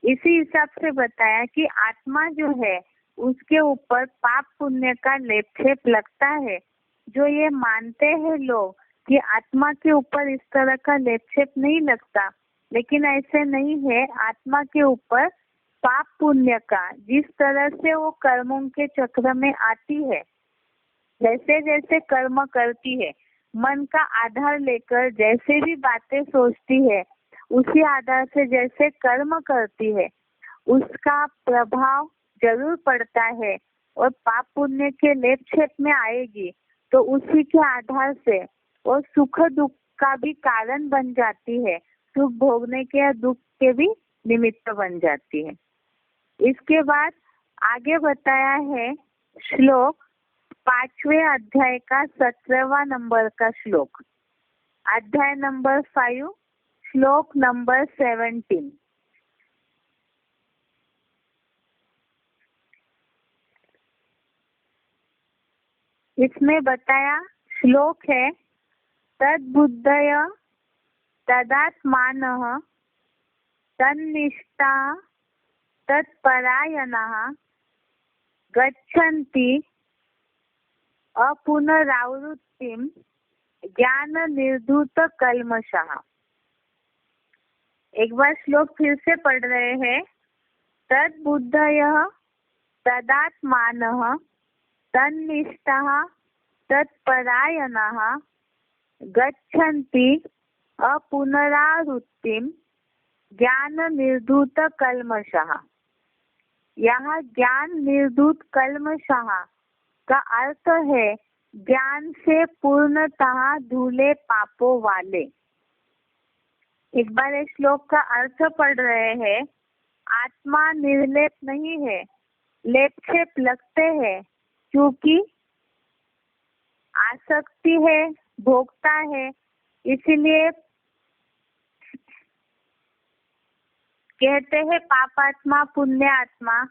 इसी हिसाब से बताया कि आत्मा जो है उसके ऊपर पाप पुण्य का लेपछेप लगता है। जो ये मानते हैं लोग कि आत्मा के ऊपर इस तरह का लेपछेप नहीं लगता, लेकिन ऐसे नहीं है। आत्मा के ऊपर पाप पुण्य का जिस तरह से वो कर्मों के चक्र में आती है, जैसे जैसे कर्म करती है, मन का आधार लेकर जैसे भी बातें सोचती है, उसी आधार से जैसे कर्म करती है, उसका प्रभाव जरूर पड़ता है और पाप पुण्य के लेपछेप में आएगी तो उसी के आधार से वो सुख दुख का भी कारण बन जाती है, सुख भोगने के या दुख के भी निमित्त बन जाती है। इसके बाद आगे बताया है श्लोक 5वें अध्याय का 17वां नंबर का श्लोक, अध्याय नंबर 5, श्लोक नंबर 17। इसमें बताया श्लोक है, तद्बुद्धय तदात्मानः तन्निष्ठा तत्परायणाः गच्छन्ति अपुनरावृत्तिं ज्ञान निर्धूत कल्मषः। एक बार श्लोक फिर से पढ़ रहे हैं। तद्बुद्धयः तदात्मानः तन्निष्ठाः तत्परायणाः गच्छन्ति अपुनरावृत्तिं ज्ञान निर्धूत कल्मषः। यहाँ ज्ञान निर्धूत कल्मषः का अर्थ है ज्ञान से पूर्णतः धुले पापों वाले। एक बार इस श्लोक का अर्थ पढ़ रहे हैं। आत्मा निर्लेप नहीं है, लेपछेप लगते हैं, क्योंकि आसक्ति है, भोगता है, इसीलिए कहते हैं पापात्मा पुण्य आत्मा।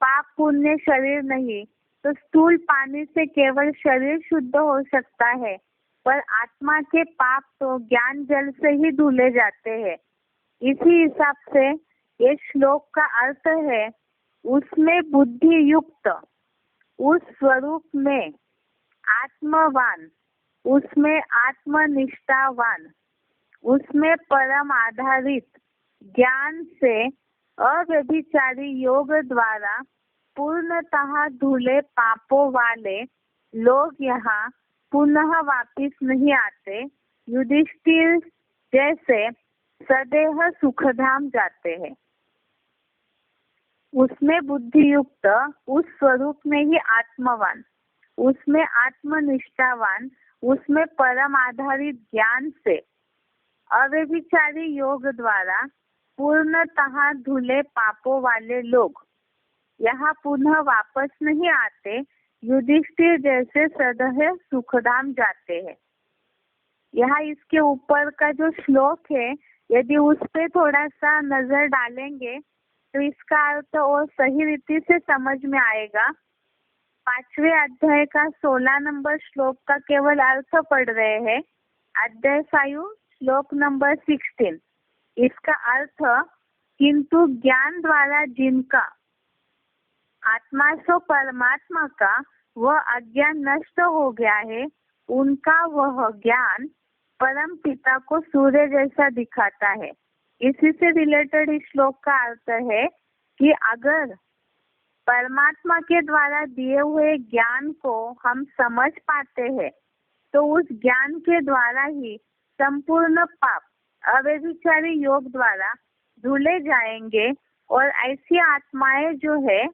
पाप पुण्य शरीर नहीं, तो स्थूल पानी से केवल शरीर शुद्ध हो सकता है, पर आत्मा के पाप तो ज्ञान जल से ही धुले जाते हैं। इसी हिसाब से ये श्लोक का अर्थ है, उसमें बुद्धि युक्त, उस स्वरूप में आत्मवान, उसमें आत्मनिष्ठावान, उसमें परम आधारित ज्ञान से अव्यभिचारी योग द्वारा पूर्णतः धुले पापों वाले लोग यहाँ पुनः वापिस नहीं आते। युधिष्ठिर जैसे सदैव सुखधाम जाते हैं। उसमें बुद्धि युक्त, उस स्वरूप में ही आत्मवान, उसमें आत्मनिष्ठावान, उसमें परम आधारित ज्ञान से अव्यभिचारी योग द्वारा पूर्णतः धुले पापों वाले लोग यहाँ पुनः वापस नहीं आते। युधिष्ठिर जैसे सदैव सुखधाम जाते हैं। यहाँ इसके ऊपर का जो श्लोक है, यदि उस पे थोड़ा सा नजर डालेंगे तो इसका अर्थ और सही रीति से समझ में आएगा। 5वें अध्याय का 16 नंबर श्लोक का केवल अर्थ पढ़ रहे हैं। अध्याय 5 श्लोक नंबर 16। इसका अर्थ, किंतु ज्ञान द्वारा जिनका आत्मा सो परमात्मा का वह अज्ञान नष्ट हो गया है, उनका वह ज्ञान परम पिता को सूर्य जैसा दिखाता है। इसी से रिलेटेड इस श्लोक का अर्थ है कि अगर परमात्मा के द्वारा दिए हुए ज्ञान को हम समझ पाते हैं तो उस ज्ञान के द्वारा ही संपूर्ण पाप अव्यभिचारी योग द्वारा धुले जाएंगे और ऐसी आत्माएं जो है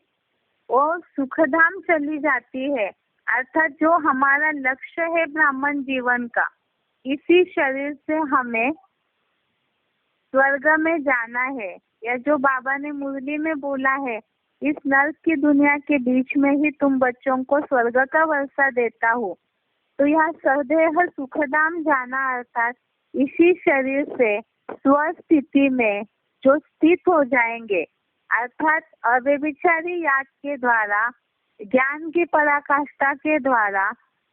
वो सुखधाम चली जाती है, अर्थात जो हमारा लक्ष्य है ब्राह्मण जीवन का, इसी शरीर से हमें स्वर्ग में जाना है, या जो बाबा ने मुरली में बोला है, इस नर्क की दुनिया के बीच में ही तुम बच्चों को स्वर्ग का वर्षा देता हूँ। तो यह सदैह सुखधाम जाना अर्थात इसी शरीर से स्वस्थिति में जो स्थित हो जाएंगे, अर्थात अव्यभिचारी याग के द्वारा, ज्ञान की पराकाष्ठा के द्वारा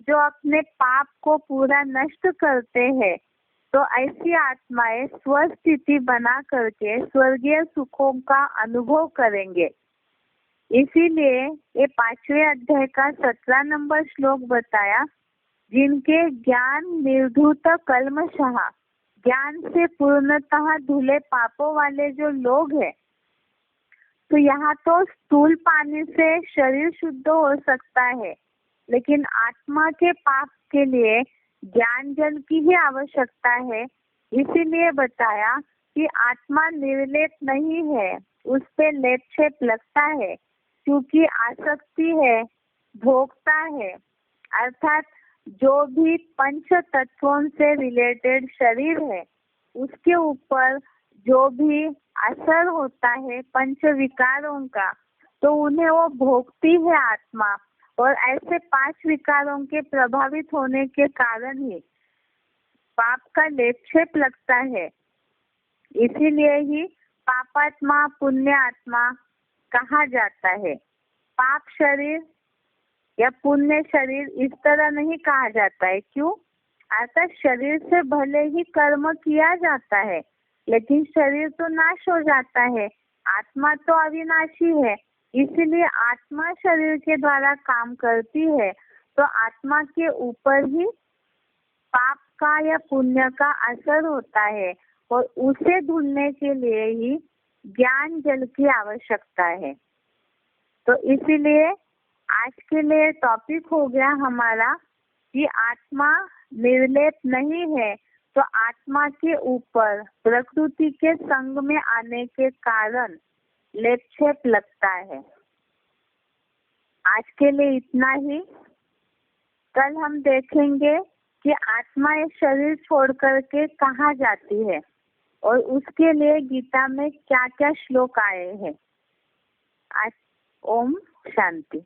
जो अपने पाप को पूरा नष्ट करते हैं, तो ऐसी आत्माएं स्वस्थिति बना करके स्वर्गीय सुखों का अनुभव करेंगे। इसीलिए ये 5वें अध्याय का 17 नंबर श्लोक बताया, जिनके ज्ञान निर्धूत कल्मषः, ज्ञान से पूर्णतः धुले पापों वाले जो लोग हैं, तो यहाँ तो स्थूल पानी से शरीर शुद्ध हो सकता है, लेकिन आत्मा के पाप के लिए ज्ञान जल की ही आवश्यकता है। इसीलिए बताया कि आत्मा निर्लेप नहीं है, उस पे लेप छेप लगता है, क्योंकि आसक्ति है, भोगता है। अर्थात जो भी पंच तत्वों से रिलेटेड शरीर है, उसके ऊपर जो भी असर होता है पंच विकारों का, तो उन्हें वो भोगती है आत्मा। और ऐसे 5 विकारों के प्रभावित होने के कारण ही पाप का लेपछेप लगता है। इसीलिए ही पापात्मा पुण्य आत्मा कहा जाता है। पाप शरीर या पुण्य शरीर इस तरह नहीं कहा जाता है। क्यों? अर्थात शरीर से भले ही कर्म किया जाता है, लेकिन शरीर तो नाश हो जाता है, आत्मा तो अविनाशी है। इसलिए आत्मा शरीर के द्वारा काम करती है, तो आत्मा के ऊपर ही पाप का या पुण्य का असर होता है, और उसे धुलने के लिए ही ज्ञान जल की आवश्यकता है। तो इसीलिए आज के लिए टॉपिक हो गया हमारा कि आत्मा निर्लेप नहीं है, तो आत्मा के ऊपर प्रकृति के संग में आने के कारण लेपछेप लगता है। आज के लिए इतना ही। कल हम देखेंगे कि आत्मा ये शरीर छोड़ करके कहाँ जाती है, और उसके लिए गीता में क्या क्या श्लोक आए हैं। आज ओम शांति।